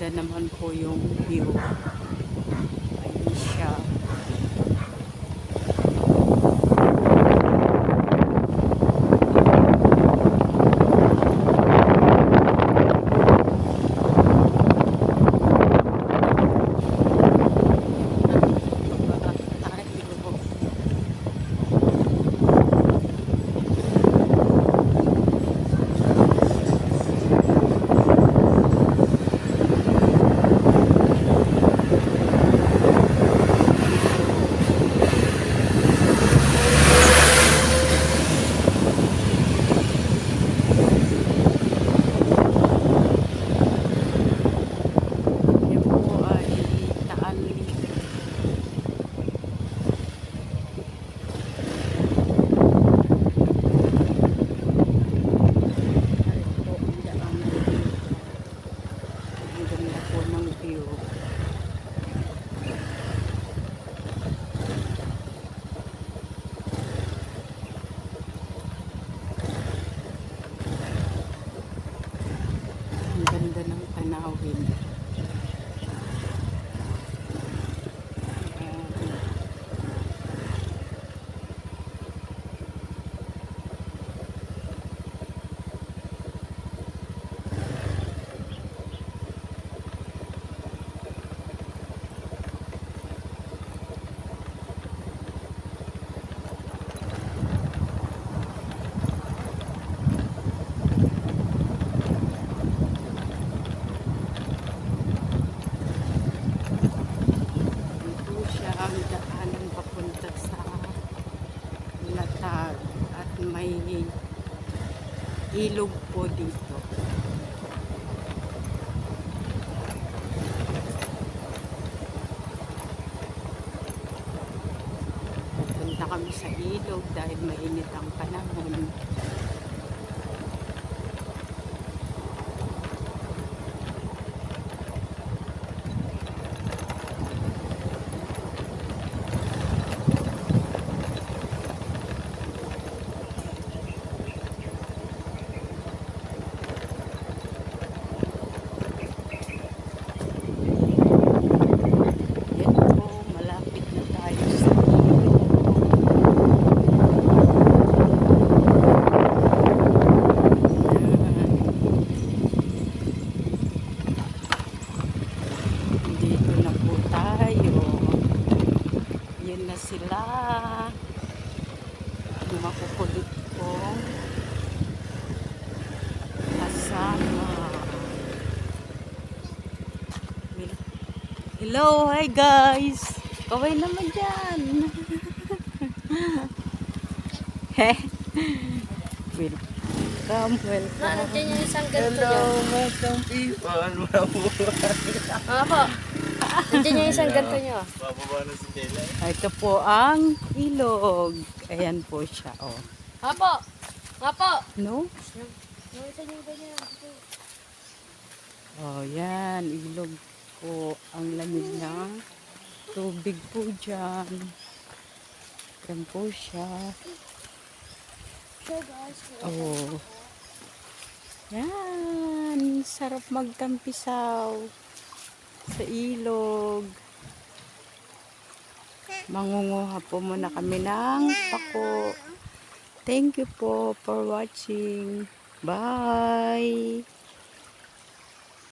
Maganda naman po yung view. Ayun siya. Ganda ng tanawin. Ang daanan papunta sa Latag at may ilog po dito. Pupunta kami sa ilog dahil mainit ang panahon. Sila mga kukulit ko kasama. Hello, hi guys, kaway naman dyan. Welcome. Nandiyan yung isang ganito dyan. Hello, welcome people. Apo, nandiyan yung isang ganito nyo. Bababa na si Kayla. Ito po ang ilog. Ayan po siya, oh. Apo, apo. No? Nandiyan yung ganyan. Oh, yan. Ilog po. Ang lamig ng tubig po dyan. Yan po siya. So guys. Oh. Yan. Sarap magtampisaw sa ilog. Mangunguha po muna kami ng pako. Thank you po for watching. Bye!